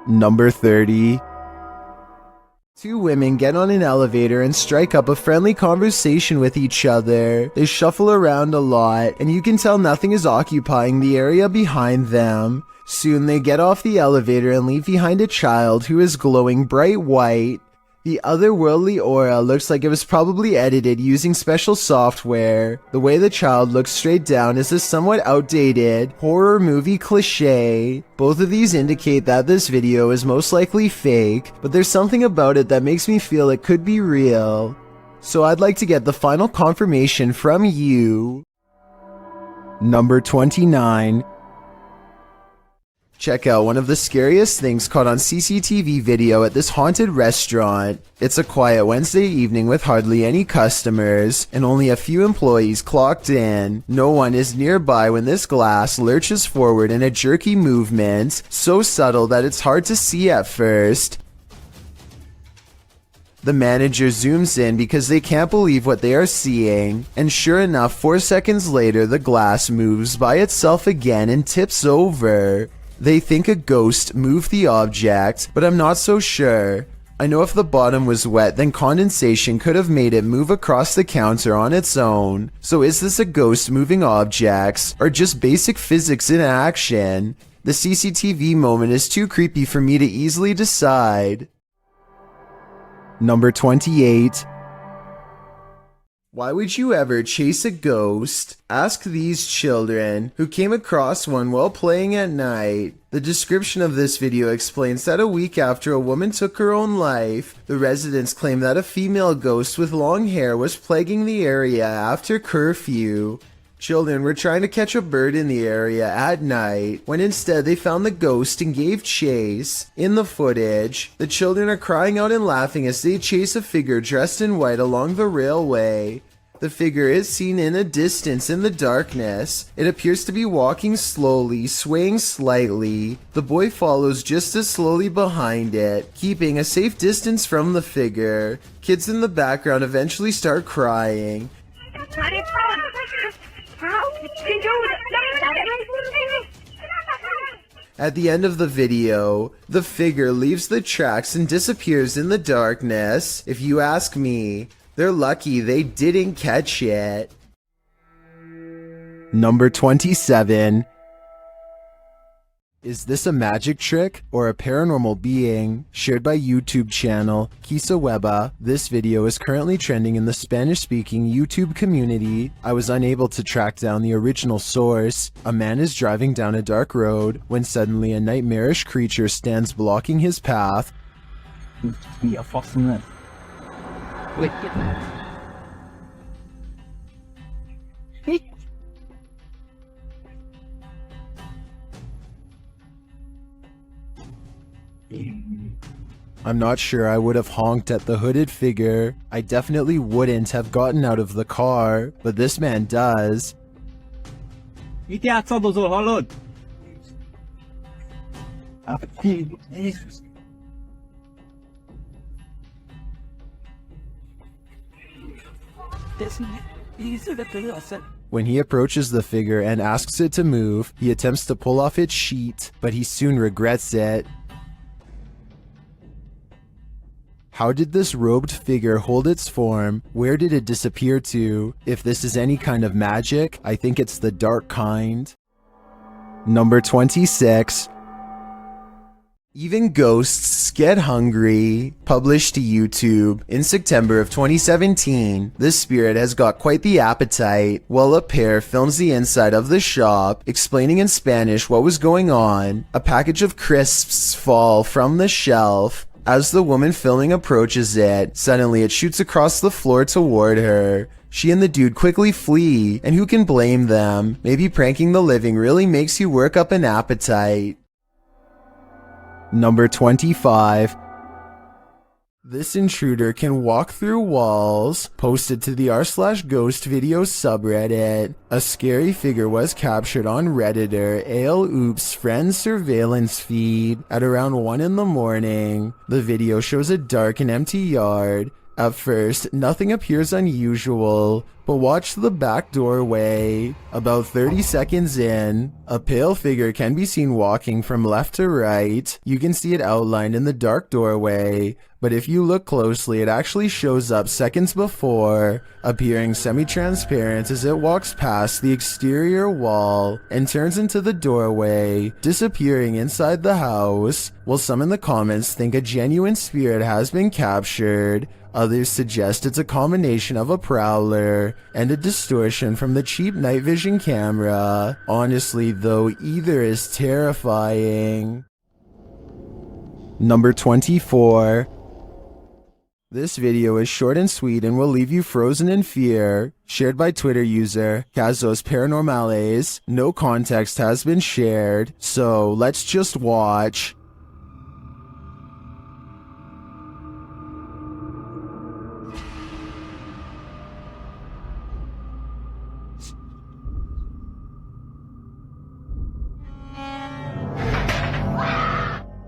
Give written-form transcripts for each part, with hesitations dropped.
Number 30. Two women get on an elevator and strike up a friendly conversation with each other. They shuffle around a lot, and you can tell nothing is occupying the area behind them. Soon they get off the elevator and leave behind a child who is glowing bright white. The otherworldly aura looks like it was probably edited using special software. The way the child looks straight down is a somewhat outdated horror movie cliche. Both of these indicate that this video is most likely fake, but there's something about it that makes me feel it could be real. So I'd like to get the final confirmation from you. Number 29. Check out one of the scariest things caught on CCTV video at this haunted restaurant. It's a quiet Wednesday evening with hardly any customers and only a few employees clocked in. No one is nearby when this glass lurches forward in a jerky movement, so subtle that it's hard to see at first. The manager zooms in because they can't believe what they are seeing, and sure enough, 4 seconds later the glass moves by itself again and tips over. They think a ghost moved the object, but I'm not so sure. I know if the bottom was wet, then condensation could have made it move across the counter on its own. So is this a ghost moving objects, or just basic physics in action? The CCTV moment is too creepy for me to easily decide. Number 28. Why would you ever chase a ghost? Ask these children, who came across one while playing at night. The description of this video explains that a week after a woman took her own life, the residents claim that a female ghost with long hair was plaguing the area after curfew. Children were trying to catch a bird in the area at night, when instead they found the ghost and gave chase. In the footage, the children are crying out and laughing as they chase a figure dressed in white along the railway. The figure is seen in a distance in the darkness. It appears to be walking slowly, swaying slightly. The boy follows just as slowly behind it, keeping a safe distance from the figure. Kids in the background eventually start crying. At the end of the video, the figure leaves the tracks and disappears in the darkness. If you ask me, they're lucky they didn't catch it. Number 27. Is this a magic trick or a paranormal being? Shared by YouTube channel Kisa Weba. This video is currently trending in the Spanish-speaking YouTube community. I was unable to track down the original source. A man is driving down a dark road when suddenly a nightmarish creature stands blocking his path. Be a fossil. Wait, I'm not sure I would have honked at the hooded figure. I definitely wouldn't have gotten out of the car, but this man does. When he approaches the figure and asks it to move, he attempts to pull off its sheet, but he soon regrets it. How did this robed figure hold its form? Where did it disappear to? If this is any kind of magic, I think it's the dark kind. Number 26. Even ghosts get hungry. Published to YouTube in September of 2017, this spirit has got quite the appetite. While a pair films the inside of the shop, explaining in Spanish what was going on, a package of crisps fall from the shelf. As the woman filming approaches it, suddenly it shoots across the floor toward her. She and the dude quickly flee, and who can blame them? Maybe pranking the living really makes you work up an appetite. Number 25. This intruder can walk through walls. Posted to the r/ghost videos subreddit. A scary figure was captured on Redditor ALOOP's friend's surveillance feed at around 1 in the morning. The video shows a dark and empty yard. At first, nothing appears unusual, but watch the back doorway. About 30 seconds in, a pale figure can be seen walking from left to right. You can see it outlined in the dark doorway, but if you look closely, it actually shows up seconds before, appearing semi-transparent as it walks past the exterior wall and turns into the doorway, disappearing inside the house. While some in the comments think a genuine spirit has been captured, others suggest it's a combination of a prowler and a distortion from the cheap night vision camera. Honestly though, either is terrifying. Number 24. This video is short and sweet and will leave you frozen in fear. Shared by Twitter user Kazos Paranormales. No context has been shared, so let's just watch.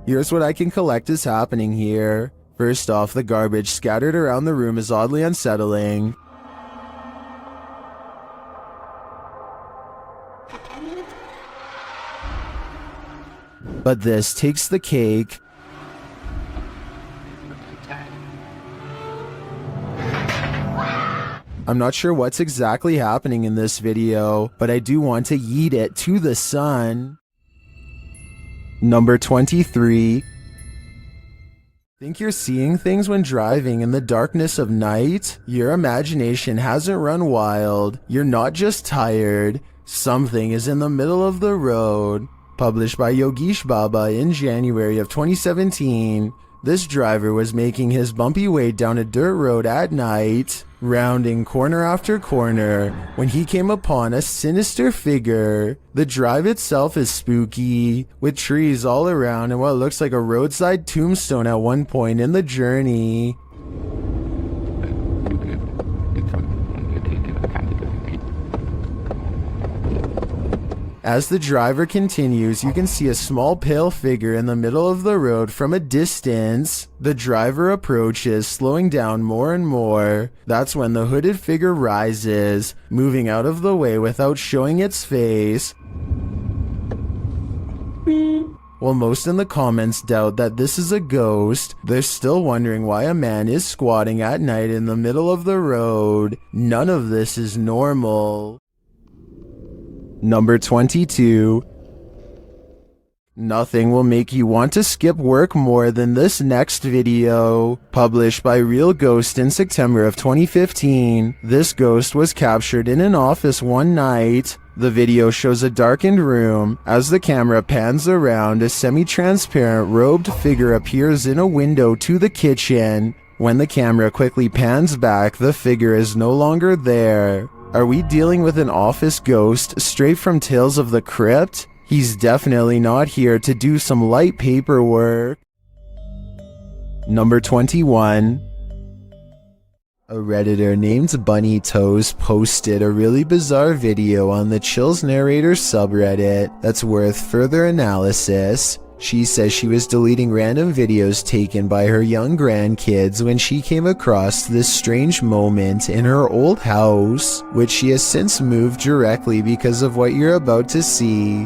Here's what I can collect is happening here. First off, the garbage scattered around the room is oddly unsettling. But this takes the cake. I'm not sure what's exactly happening in this video, but I do want to yeet it to the sun. Number 23. Think you're seeing things when driving in the darkness of night? Your imagination hasn't run wild. You're not just tired. Something is in the middle of the road. Published by Yogesh Baba in January of 2017. This driver was making his bumpy way down a dirt road at night, rounding corner after corner, when he came upon a sinister figure. The drive itself is spooky, with trees all around and what looks like a roadside tombstone at one point in the journey. As the driver continues, you can see a small pale figure in the middle of the road from a distance. The driver approaches, slowing down more and more. That's when the hooded figure rises, moving out of the way without showing its face. While most in the comments doubt that this is a ghost, they're still wondering why a man is squatting at night in the middle of the road. None of this is normal. Number 22. Nothing will make you want to skip work more than this next video. Published by Real Ghost in September of 2015. This ghost was captured in an office one night. The video shows a darkened room. As the camera pans around, a semi-transparent robed figure appears in a window to the kitchen. When the camera quickly pans back, the figure is no longer there. Are we dealing with an office ghost straight from Tales of the Crypt? He's definitely not here to do some light paperwork. Number 21. A Redditor named Bunny Toes posted a really bizarre video on the Chills Narrator subreddit that's worth further analysis. She says she was deleting random videos taken by her young grandkids when she came across this strange moment in her old house, which she has since moved directly because of what you're about to see.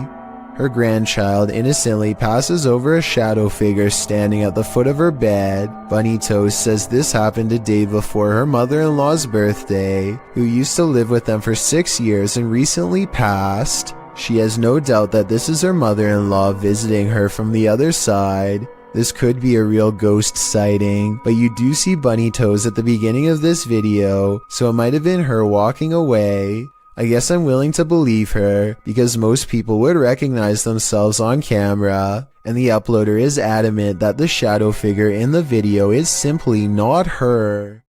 Her grandchild innocently passes over a shadow figure standing at the foot of her bed. Bunny Toes says this happened a day before her mother-in-law's birthday, who used to live with them for 6 years and recently passed. She has no doubt that this is her mother-in-law visiting her from the other side. This could be a real ghost sighting, but you do see Bunny Toes at the beginning of this video, so it might have been her walking away. I guess I'm willing to believe her, because most people would recognize themselves on camera, and the uploader is adamant that the shadow figure in the video is simply not her.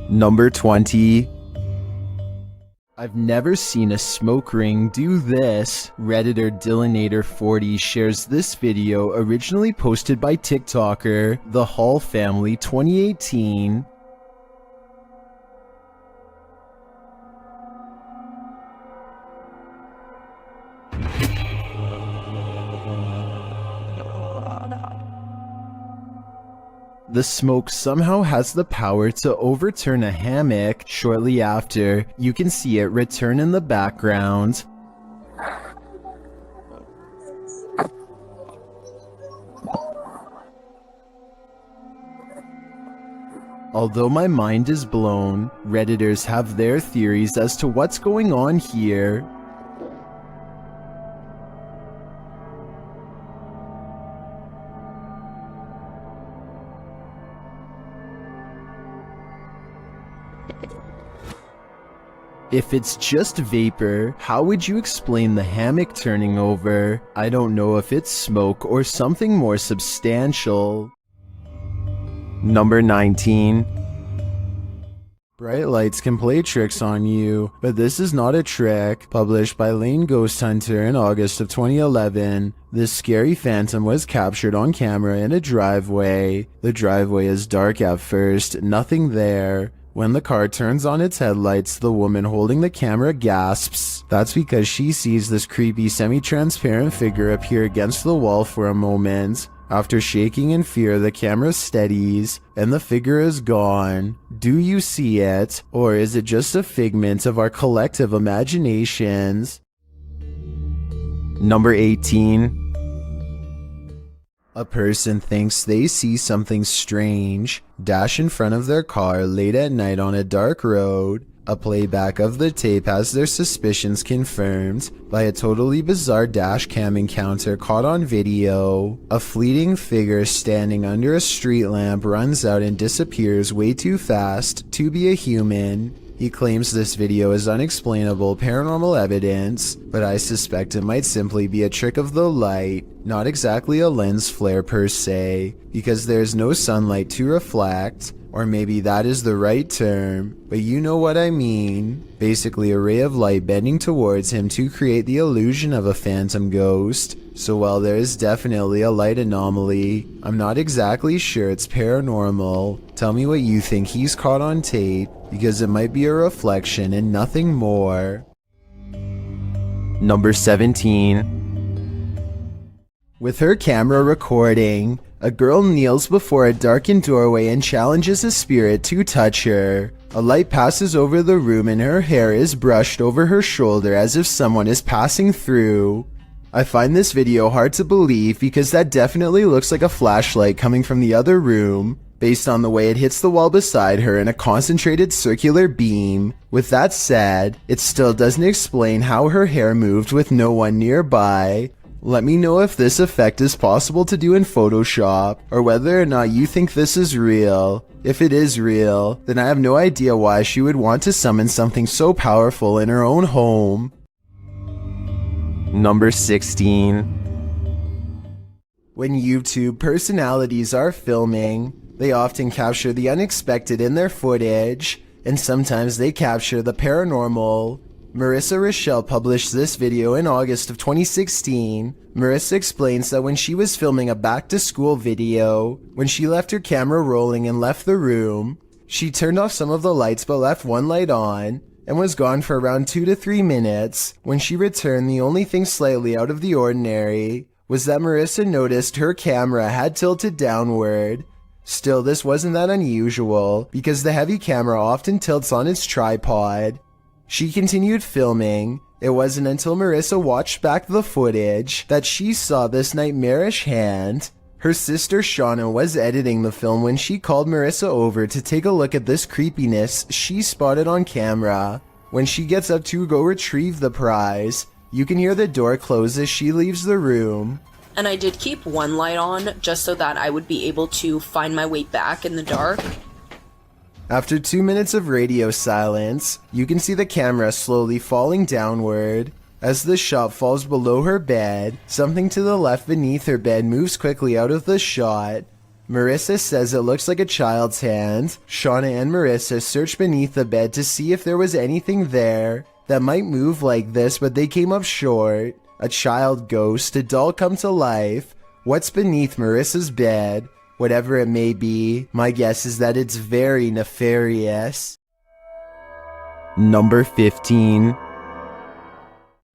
Number 20. I've never seen a smoke ring do this. Redditor Dillinator40 shares this video originally posted by TikToker The Hall Family 2018. The smoke somehow has the power to overturn a hammock. Shortly after, you can see it return in the background. Although my mind is blown, Redditors have their theories as to what's going on here. If it's just vapor, how would you explain the hammock turning over? I don't know if it's smoke or something more substantial. Number 19. Bright lights can play tricks on you, but this is not a trick. Published by Lane Ghost Hunter in August of 2011, this scary phantom was captured on camera in a driveway. The driveway is dark at first, nothing there. When the car turns on its headlights, the woman holding the camera gasps. That's because she sees this creepy semi-transparent figure appear against the wall for a moment. After shaking in fear, the camera steadies, and the figure is gone. Do you see it, or is it just a figment of our collective imaginations? Number 18. A person thinks they see something strange dash in front of their car late at night on a dark road. A playback of the tape has their suspicions confirmed by a totally bizarre dash cam encounter caught on video. A fleeting figure standing under a street lamp runs out and disappears way too fast to be a human. He claims this video is unexplainable paranormal evidence, but I suspect it might simply be a trick of the light, not exactly a lens flare per se, because there's no sunlight to reflect. Or maybe that is the right term, but you know what I mean. Basically a ray of light bending towards him to create the illusion of a phantom ghost. So while there is definitely a light anomaly, I'm not exactly sure it's paranormal. Tell me what you think he's caught on tape, because it might be a reflection and nothing more. Number 17. With her camera recording, a girl kneels before a darkened doorway and challenges a spirit to touch her. A light passes over the room and her hair is brushed over her shoulder as if someone is passing through. I find this video hard to believe because that definitely looks like a flashlight coming from the other room, based on the way it hits the wall beside her in a concentrated circular beam. With that said, it still doesn't explain how her hair moved with no one nearby. Let me know if this effect is possible to do in Photoshop, or whether or not you think this is real. If it is real, then I have no idea why she would want to summon something so powerful in her own home. Number 16. When YouTube personalities are filming, they often capture the unexpected in their footage, and sometimes they capture the paranormal. Marissa Rochelle published this video in August of 2016. Marissa explains that when she was filming a back-to-school video, when she left her camera rolling and left the room, she turned off some of the lights but left one light on, and was gone for around 2 to 3 minutes. When she returned, the only thing slightly out of the ordinary was that Marissa noticed her camera had tilted downward. Still, this wasn't that unusual, because the heavy camera often tilts on its tripod. She continued filming. It wasn't until Marissa watched back the footage that she saw this nightmarish hand. Her sister Shauna was editing the film when she called Marissa over to take a look at this creepiness she spotted on camera. When she gets up to go retrieve the prize, you can hear the door close as she leaves the room. And I did keep one light on just so that I would be able to find my way back in the dark. After 2 minutes of radio silence, you can see the camera slowly falling downward. As the shot falls below her bed, something to the left beneath her bed moves quickly out of the shot. Marissa says it looks like a child's hand. Shauna and Marissa searched beneath the bed to see if there was anything there that might move like this, but they came up short. A child ghost, a doll come to life. What's beneath Marissa's bed? Whatever it may be, my guess is that it's very nefarious. Number 15.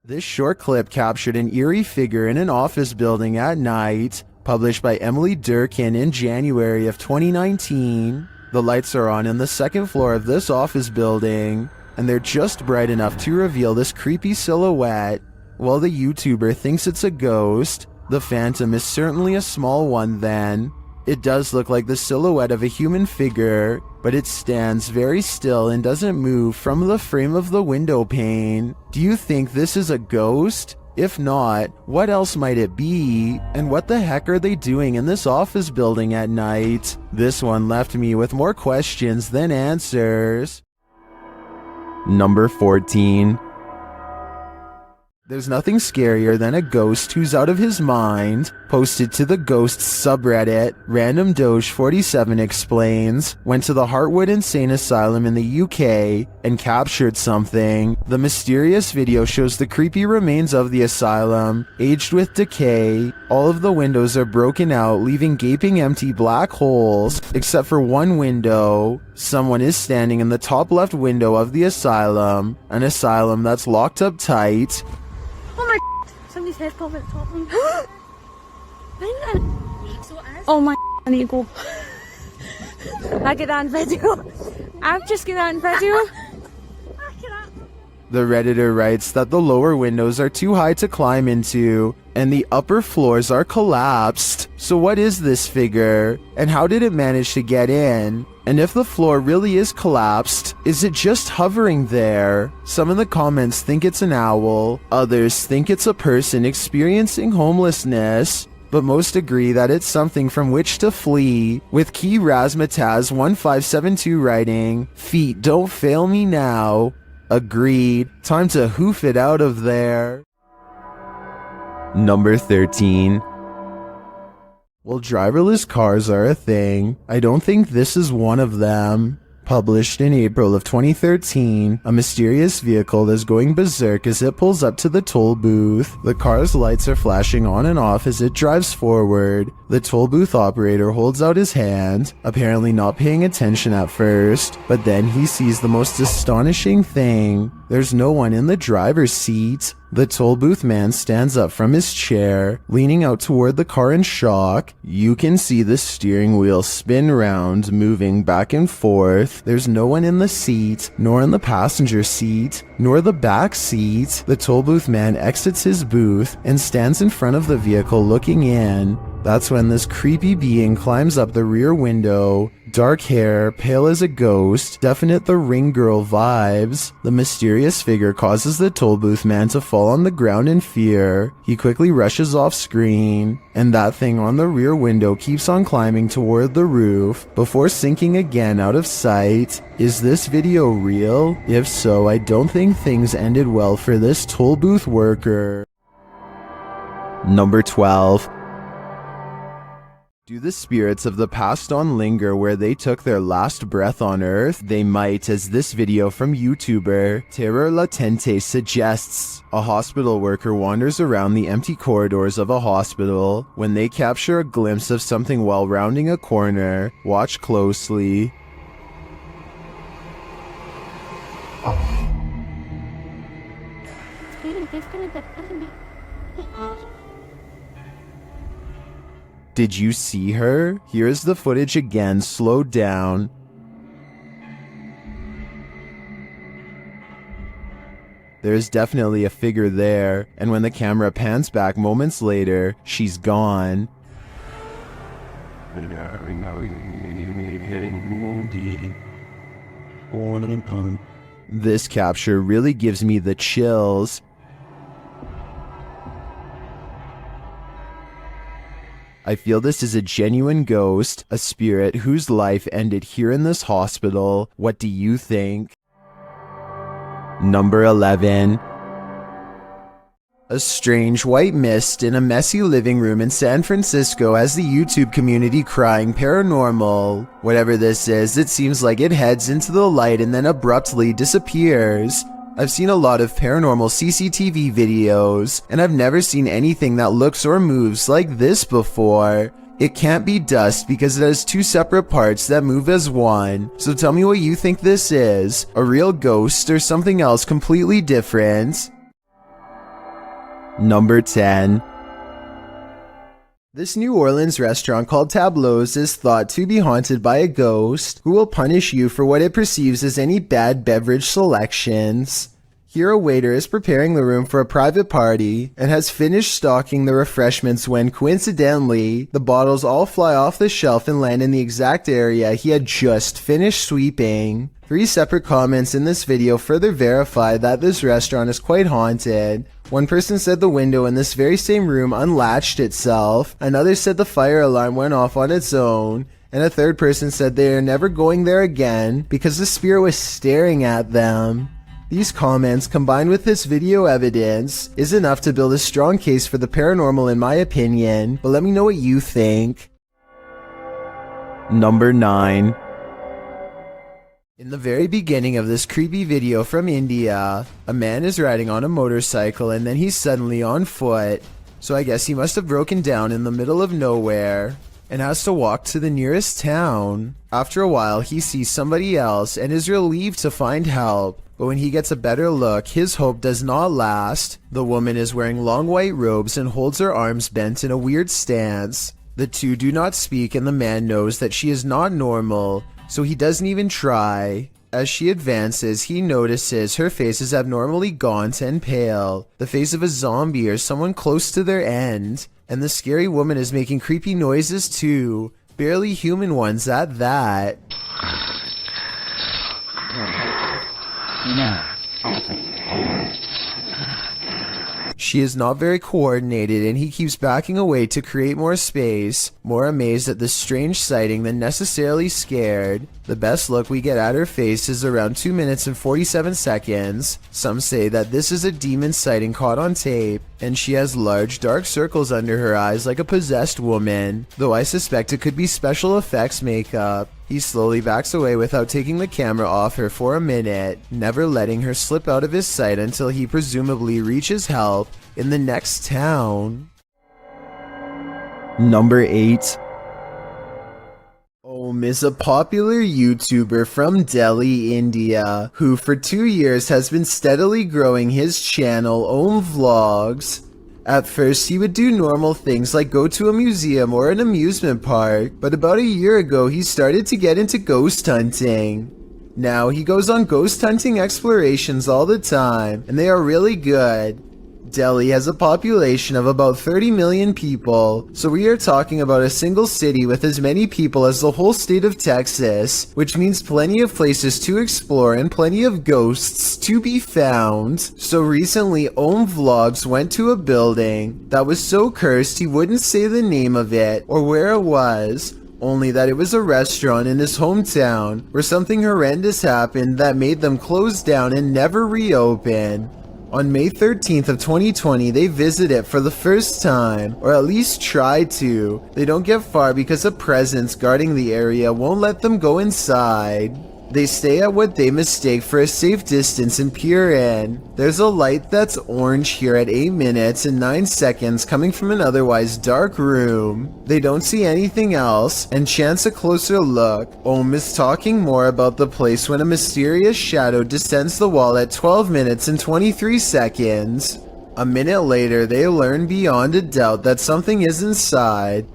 This short clip captured an eerie figure in an office building at night. published by Emily Durkin in January of 2019. The lights are on in the second floor of this office building, and they're just bright enough to reveal this creepy silhouette. While the YouTuber thinks it's a ghost, the phantom is certainly a small one then. It does look like the silhouette of a human figure, but it stands very still and doesn't move from the frame of the window pane. Do you think this is a ghost? If not, what else might it be? And what the heck are they doing in this office building at night? This one left me with more questions than answers. Number 14. There's nothing scarier than a ghost who's out of his mind. Posted to the ghosts subreddit, Random Doge 47 explains, went to the Heartwood Insane Asylum in the UK and captured something. The mysterious video shows the creepy remains of the asylum, aged with decay. All of the windows are broken out, leaving gaping empty black holes, except for one window. Someone is standing in the top left window of the asylum, an asylum that's locked up tight. Oh my, somebody's head popped at the top one. Oh my, I need to go. I get that on video. I've just get that on video. The Redditor writes that the lower windows are too high to climb into, and the upper floors are collapsed. So what is this figure? And how did it manage to get in? And if the floor really is collapsed, is it just hovering there? Some in the comments think it's an owl, others think it's a person experiencing homelessness, but most agree that it's something from which to flee, with Key Razmataz1572 writing, "Feet don't fail me now." Agreed. Time to hoof it out of there. Number 13. Well, driverless cars are a thing. I don't think this is one of them. Published in April of 2013, a mysterious vehicle is going berserk as it pulls up to the toll booth. The car's lights are flashing on and off as it drives forward. The toll booth operator holds out his hand, apparently not paying attention at first, but then he sees the most astonishing thing. There's no one in the driver's seat. The toll booth man stands up from his chair, leaning out toward the car in shock. You can see the steering wheel spin round, moving back and forth. There's no one in the seat, nor in the passenger seat, nor the back seat. The toll booth man exits his booth and stands in front of the vehicle looking in. That's when this creepy being climbs up the rear window. Dark hair, pale as a ghost, definite The Ring Girl vibes. The mysterious figure causes the toll booth man to fall on the ground in fear. He quickly rushes off screen, and that thing on the rear window keeps on climbing toward the roof before sinking again out of sight. Is this video real? If so, I don't think things ended well for this toll booth worker. Number 12. Do the spirits of the past on linger where they took their last breath on Earth? They might, as this video from YouTuber Terror Latente suggests. A hospital worker wanders around the empty corridors of a hospital when they capture a glimpse of something while rounding a corner. Watch closely. Did you see her? Here's the footage again, slowed down. There's definitely a figure there, and when the camera pans back moments later, she's gone. This capture really gives me the chills. I feel this is a genuine ghost, a spirit whose life ended here in this hospital. What do you think? Number 11. A strange white mist in a messy living room in San Francisco has the YouTube community crying paranormal. Whatever this is, it seems like it heads into the light and then abruptly disappears. I've seen a lot of paranormal CCTV videos, and I've never seen anything that looks or moves like this before. It can't be dust because it has two separate parts that move as one. So tell me what you think this is, a real ghost or something else completely different. Number 10. This New Orleans restaurant called Tableau's is thought to be haunted by a ghost who will punish you for what it perceives as any bad beverage selections. Here a waiter is preparing the room for a private party and has finished stocking the refreshments when, coincidentally, the bottles all fly off the shelf and land in the exact area he had just finished sweeping. 3 separate comments in this video further verify that this restaurant is quite haunted. One person said the window in this very same room unlatched itself, another said the fire alarm went off on its own, and a third person said they are never going there again because the spirit was staring at them. These comments, combined with this video evidence, is enough to build a strong case for the paranormal in my opinion, but let me know what you think. Number 9. In the very beginning of this creepy video from India, a man is riding on a motorcycle and then he's suddenly on foot, so I guess he must have broken down in the middle of nowhere and has to walk to the nearest town. After a while, he sees somebody else and is relieved to find help. But when he gets a better look, his hope does not last. The woman is wearing long white robes and holds her arms bent in a weird stance. The two do not speak and the man knows that she is not normal, so he doesn't even try. As she advances, he notices her face is abnormally gaunt and pale, the face of a zombie or someone close to their end. And the scary woman is making creepy noises too, barely human ones at that. She is not very coordinated and he keeps backing away to create more space, more amazed at this strange sighting than necessarily scared. The best look we get at her face is around 2 minutes and 47 seconds. Some say that this is a demon sighting caught on tape, and she has large dark circles under her eyes like a possessed woman, though I suspect it could be special effects makeup. He slowly backs away without taking the camera off her for a minute, never letting her slip out of his sight until he presumably reaches help in the next town. Number 8. Om is a popular YouTuber from Delhi, India, who for 2 years has been steadily growing his channel Om Vlogs. At first, he would do normal things like go to a museum or an amusement park, but about a year ago, he started to get into ghost hunting. Now, he goes on ghost hunting explorations all the time, and they are really good. Delhi has a population of about 30 million people, so we are talking about a single city with as many people as the whole state of Texas, which means plenty of places to explore and plenty of ghosts to be found. So recently, Om Vlogs went to a building that was so cursed he wouldn't say the name of it or where it was, only that it was a restaurant in his hometown where something horrendous happened that made them close down and never reopen. On May 13th of 2020, they visit it for the first time, or at least try to. They don't get far because a presence guarding the area won't let them go inside. They stay at what they mistake for a safe distance and peer in. There's a light that's orange here at 8 minutes and 9 seconds coming from an otherwise dark room. They don't see anything else and chance a closer look. Om is talking more about the place when a mysterious shadow descends the wall at 12 minutes and 23 seconds. A minute later, they learn beyond a doubt that something is inside.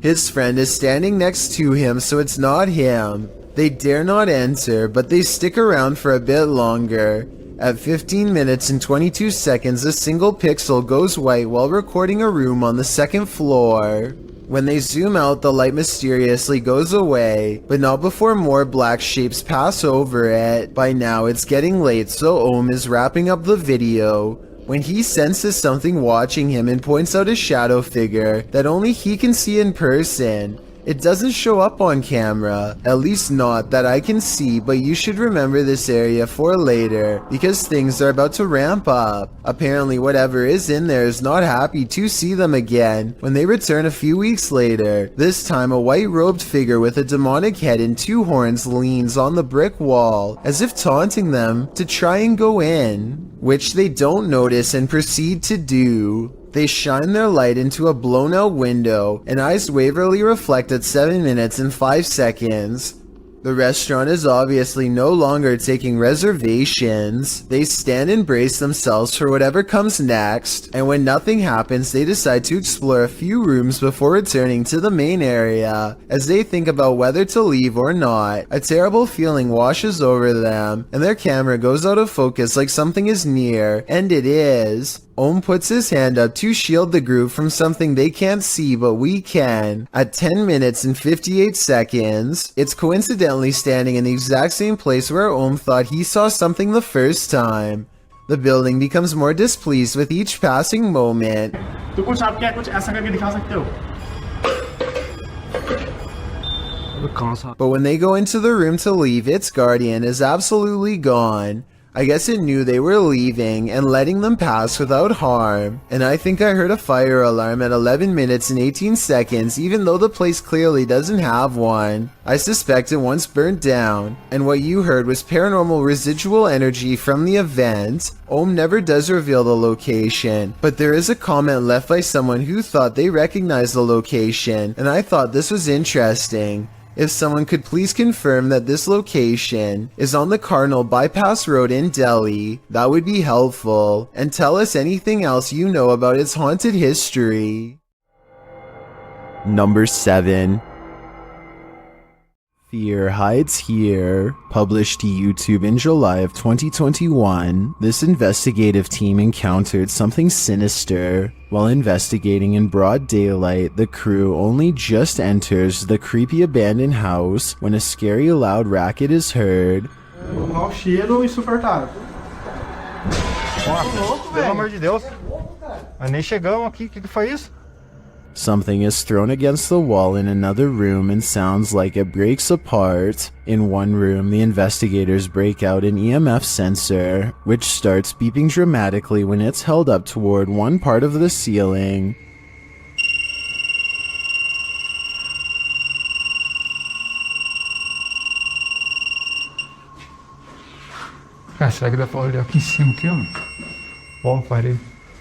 His friend is standing next to him, so it's not him. They dare not enter, but they stick around for a bit longer. At 15 minutes and 22 seconds, a single pixel goes white while recording a room on the second floor. When they zoom out, the light mysteriously goes away, but not before more black shapes pass over it. By now, it's getting late, so Om is wrapping up the video when he senses something watching him and points out a shadow figure that only he can see in person. It doesn't show up on camera, at least not that I can see, but you should remember this area for later, because things are about to ramp up. Apparently whatever is in there is not happy to see them again when they return a few weeks later. This time a white-robed figure with a demonic head and 2 horns leans on the brick wall, as if taunting them to try and go in, which they don't notice and proceed to do. They shine their light into a blown-out window, and eyes waverly reflect at 7 minutes and 5 seconds. The restaurant is obviously no longer taking reservations. They stand and brace themselves for whatever comes next, and when nothing happens, they decide to explore a few rooms before returning to the main area. As they think about whether to leave or not, a terrible feeling washes over them, and their camera goes out of focus like something is near, and it is. Ohm puts his hand up to shield the group from something they can't see but we can. At 10 minutes and 58 seconds, it's coincidentally standing in the exact same place where Ohm thought he saw something the first time. The building becomes more displeased with each passing moment. But when they go into the room to leave, its guardian is absolutely gone. I guess it knew they were leaving and letting them pass without harm. And I think I heard a fire alarm at 11 minutes and 18 seconds even though the place clearly doesn't have one. I suspect it once burnt down. And what you heard was paranormal residual energy from the event. Ohm never does reveal the location, but there is a comment left by someone who thought they recognized the location, and I thought this was interesting. If someone could please confirm that this location is on the Cardinal Bypass Road in Delhi, that would be helpful, and tell us anything else you know about its haunted history. Number 7. Fear Hides Here. Published to YouTube in July of 2021, this investigative team encountered something sinister. While investigating in broad daylight, the crew only just enters the creepy abandoned house when a scary loud racket is heard. Mau cheiro insuportável. Pelo amor de Deus. Mas nem chegamos aqui, o que foi isso? Something is thrown against the wall in another room and sounds like it breaks apart. In one room, the investigators break out an EMF sensor, which starts beeping dramatically when it's held up toward one part of the ceiling. Cara, será que dá pra olhar aqui em cima aqui, ó? Bom, parei.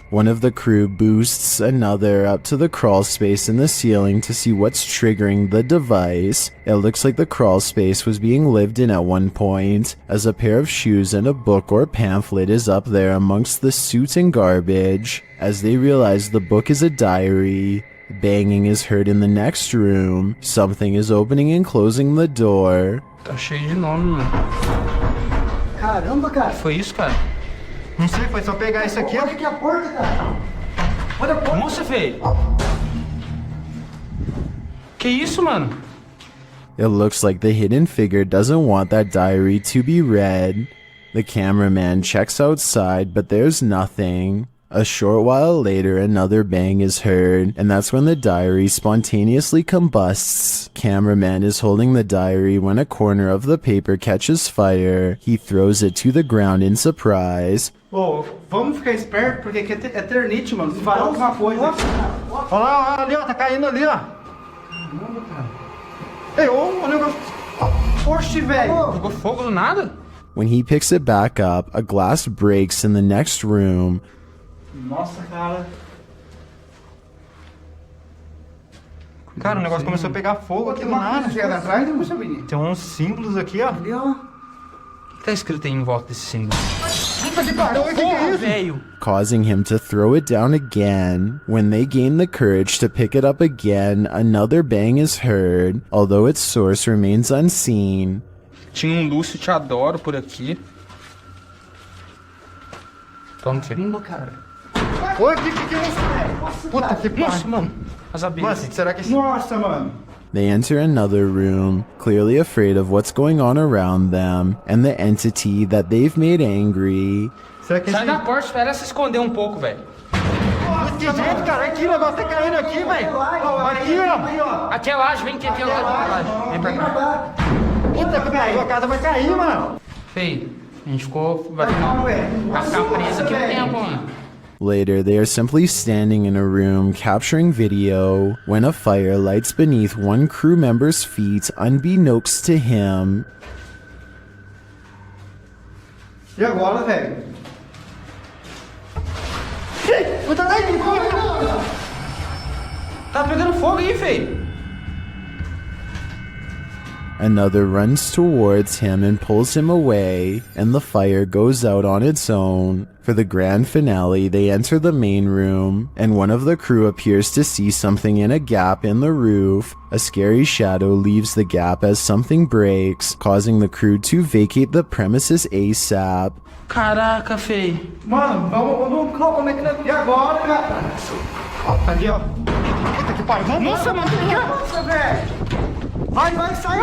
One of the crew boosts another up to the crawl space in the ceiling to see what's triggering the device. It looks like the crawl space was being lived in at one point, as a pair of shoes and a book or pamphlet is up there amongst the soot and garbage. As they realize the book is a diary, banging is heard in the next room. Something is opening and closing the door. Tá cheio de nome, mano. Caramba, cara. Foi isso, cara? Não sei, foi só pegar isso aqui. Olha aqui a porta, cara. Olha a porta. Nossa, velho. Que isso, mano? It looks like the hidden figure doesn't want that diary to be read. The cameraman checks outside, but there's nothing. A short while later, another bang is heard, and that's when the diary spontaneously combusts. Cameraman is holding the diary when a corner of the paper catches fire. He throws it to the ground in surprise. Ô, vamos ficar esperto, porque aqui é eternite, mano. Vai alguma coisa. Olha lá, ali, ó, tá caindo ali, ó. Caramba, cara. Ei, ô, o negócio. Oxe, velho. Pegou fogo do nada? When he picks it back up, a glass breaks in the next room. Nossa, cara. Cara, o negócio começou a pegar fogo aqui do nada. Tem uns símbolos aqui, ó. Ali, ó. O que tá escrito aí em volta desse símbolo? Puta que pariu, o que é isso? Velho! Causing him to throw it down again. When they gain the courage to pick it up again, another bang is heard, although its source remains unseen. Tinha um Lúcio Te Adoro por aqui. Toma, filho. Cara. Oi, que é isso, velho? Puta que pariu. Nossa, mano. As abelhas. Mano, será que... Nossa, mano. They enter another room, clearly afraid of what's going on around them, and the entity that they've made angry. Será que Sai da porta, espera ela se esconder um pouco, velho. Que jeito, cara? Aqui, o negócio tá caindo aqui, velho. Aqui, ó. Aqui é laje, vem aqui, aqui é laje. Vem pra cá. Puta que pariu, a casa vai cair, mano. Feio, a gente vai ficar preso aqui um tempo, mano. Later, they are simply standing in a room capturing video when a fire lights beneath one crew member's feet unbeknownst to him. E agora, velho? Tá pegando fogo aí, feio. Another runs towards him and pulls him away, and the fire goes out on its own. For the grand finale, they enter the main room, and one of the crew appears to see something in a gap in the roof. A scary shadow leaves the gap as something breaks, causing the crew to vacate the premises ASAP. Caraca, feio. Mano, vamos como é que... E agora, cara? Ali, ó. Puta que pariu. Nossa, mano, que é? Nossa, velho. Vai, sai.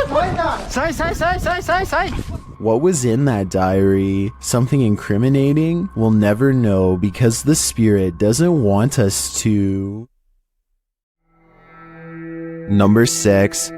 Vai, cara. Sai. What was in that diary? Something incriminating? We'll never know because the spirit doesn't want us to. Number 6.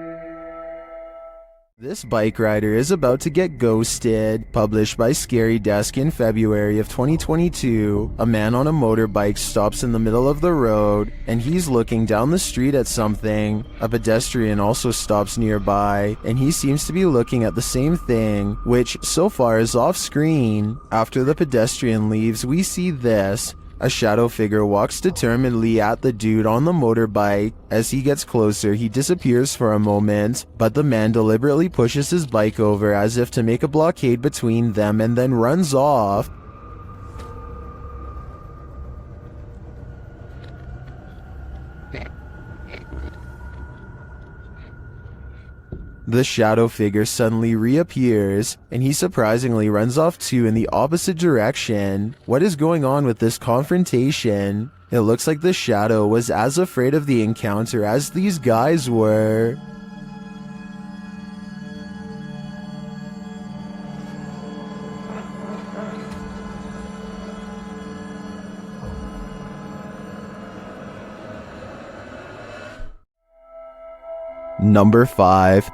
This bike rider is about to get ghosted. Published by Scary Desk in February of 2022, a man on a motorbike stops in the middle of the road, and he's looking down the street at something. A pedestrian also stops nearby, and he seems to be looking at the same thing, which so far is off screen. After the pedestrian leaves, we see this. A shadow figure walks determinedly at the dude on the motorbike. As he gets closer, he disappears for a moment, but the man deliberately pushes his bike over as if to make a blockade between them and then runs off. The shadow figure suddenly reappears, and he surprisingly runs off too in the opposite direction. What is going on with this confrontation? It looks like the shadow was as afraid of the encounter as these guys were. Number 5.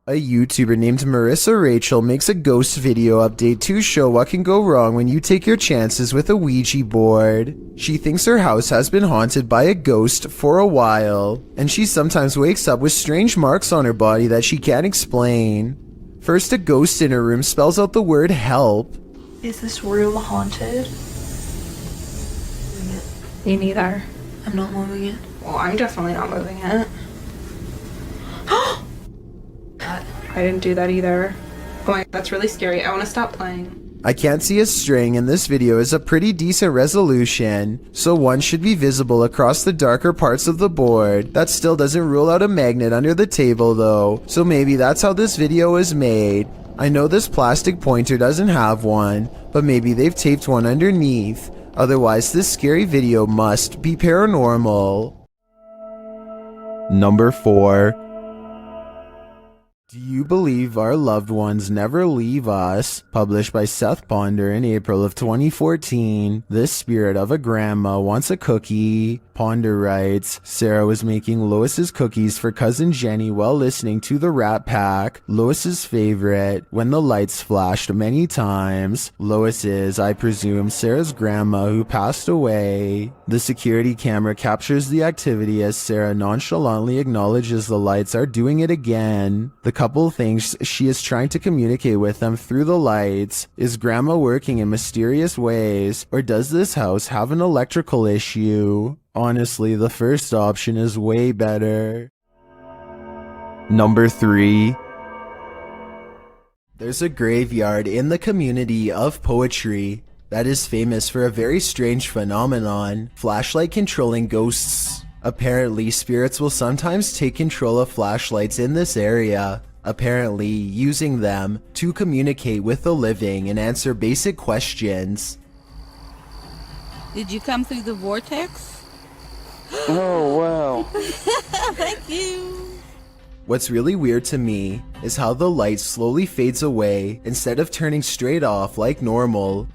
A YouTuber named Marissa Rachel makes a ghost video update to show what can go wrong when you take your chances with a Ouija board. She thinks her house has been haunted by a ghost for a while, and she sometimes wakes up with strange marks on her body that she can't explain. First, a ghost in her room spells out the word help. Is this room haunted? Me neither. I'm not moving it. Well, I'm definitely not moving it. I didn't do that either. Oh my, that's really scary. I want to stop playing. I can't see a string, and this video is a pretty decent resolution, so one should be visible across the darker parts of the board. That still doesn't rule out a magnet under the table though, so maybe that's how this video was made. I know this plastic pointer doesn't have one, but maybe they've taped one underneath. Otherwise, this scary video must be paranormal. Number 4. Do you believe our loved ones never leave us? Published by Seth Ponder in April of 2014. This spirit of a grandma wants a cookie. Ponder writes, Sarah was making Lois's cookies for cousin Jenny while listening to the Rat Pack, Lois's favorite, when the lights flashed many times. Lois is, I presume, Sarah's grandma who passed away. The security camera captures the activity as Sarah nonchalantly acknowledges the lights are doing it again. The couple thinks she is trying to communicate with them through the lights. Is grandma working in mysterious ways, or does this house have an electrical issue? Honestly, the first option is way better. Number 3. There's a graveyard in the community of poetry that is famous for a very strange phenomenon, flashlight controlling ghosts. Apparently, spirits will sometimes take control of flashlights in this area, apparently using them to communicate with the living and answer basic questions. Did you come through the vortex? Oh, wow. Thank you. What's really weird to me is how the light slowly fades away instead of turning straight off like normal.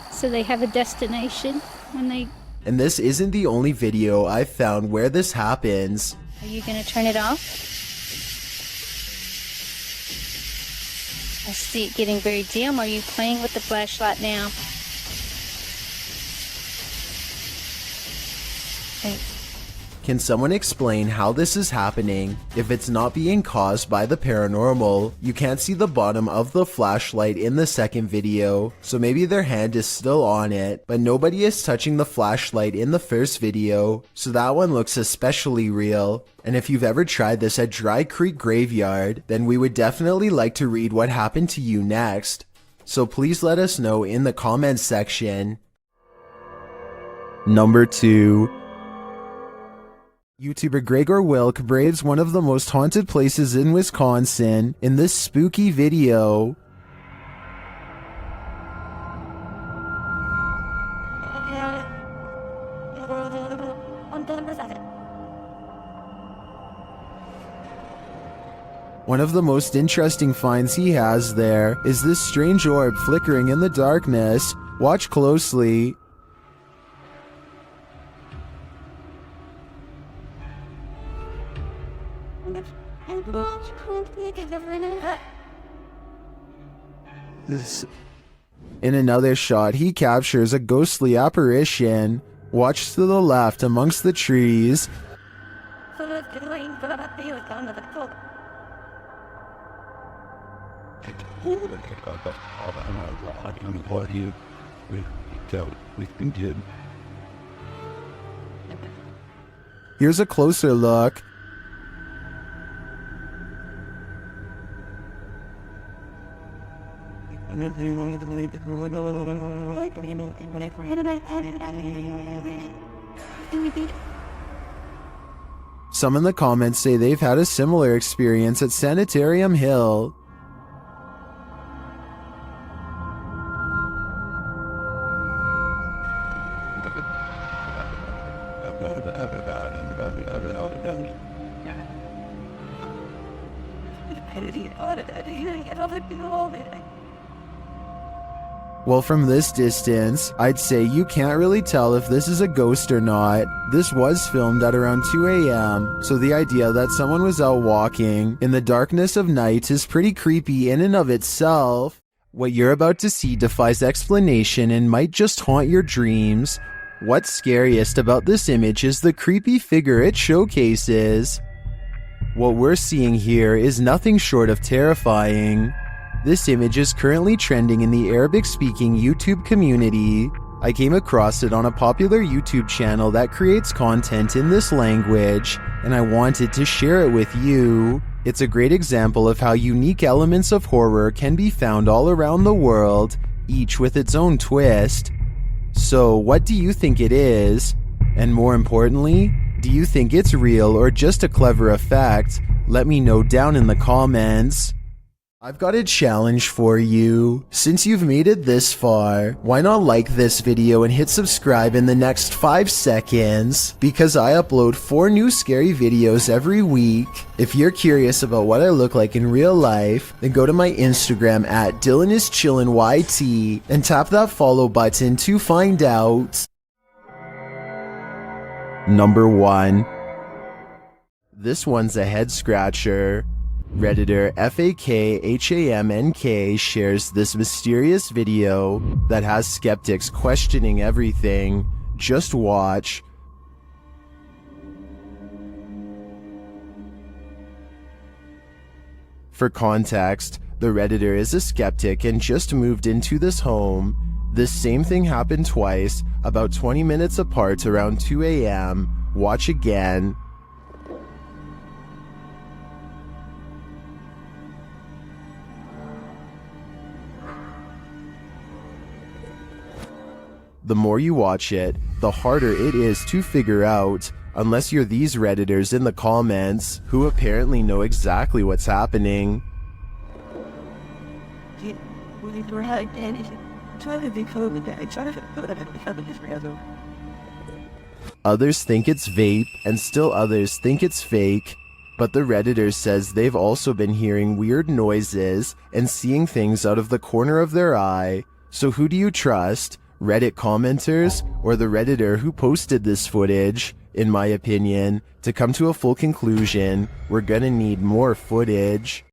So they have a destination when they... And this isn't the only video I've found where this happens. Are you gonna turn it off? I see it getting very dim. Are you playing with the flashlight now? Can someone explain how this is happening? If it's not being caused by the paranormal, you can't see the bottom of the flashlight in the second video, so maybe their hand is still on it, but nobody is touching the flashlight in the first video, so that one looks especially real. And if you've ever tried this at Dry Creek Graveyard, then we would definitely like to read what happened to you next. So please let us know in the comments section. Number 2. YouTuber Gregor Wilk braves one of the most haunted places in Wisconsin in this spooky video. One of the most interesting finds he has there is this strange orb flickering in the darkness. Watch closely. In another shot, he captures a ghostly apparition. Watch to the left amongst the trees. Here's a closer look. Some in the comments say they've had a similar experience at Sanitarium Hill. Well, from this distance, I'd say you can't really tell if this is a ghost or not. This was filmed at around 2 a.m., so the idea that someone was out walking in the darkness of night is pretty creepy in and of itself. What you're about to see defies explanation and might just haunt your dreams. What's scariest about this image is the creepy figure it showcases. What we're seeing here is nothing short of terrifying. This image is currently trending in the Arabic-speaking YouTube community. I came across it on a popular YouTube channel that creates content in this language, and I wanted to share it with you. It's a great example of how unique elements of horror can be found all around the world, each with its own twist. So, what do you think it is? And more importantly, do you think it's real or just a clever effect? Let me know down in the comments. I've got a challenge for you. Since you've made it this far, why not like this video and hit subscribe in the next 5 seconds? Because I upload 4 new scary videos every week. If you're curious about what I look like in real life, then go to my Instagram at DylanIsChillinYT and tap that follow button to find out. Number 1. This one's a head scratcher. Redditor FAKHAMNK shares this mysterious video that has skeptics questioning everything. Just watch. For context, the Redditor is a skeptic and just moved into this home. This same thing happened twice, about 20 minutes apart around 2 a.m. Watch again. The more you watch it, the harder it is to figure out, unless you're these Redditors in the comments, who apparently know exactly what's happening. Others think it's vape, and still others think it's fake. But the Redditor says they've also been hearing weird noises and seeing things out of the corner of their eye. So who do you trust? Reddit commenters or the Redditor who posted this footage? In my opinion, to come to a full conclusion, we're gonna need more footage.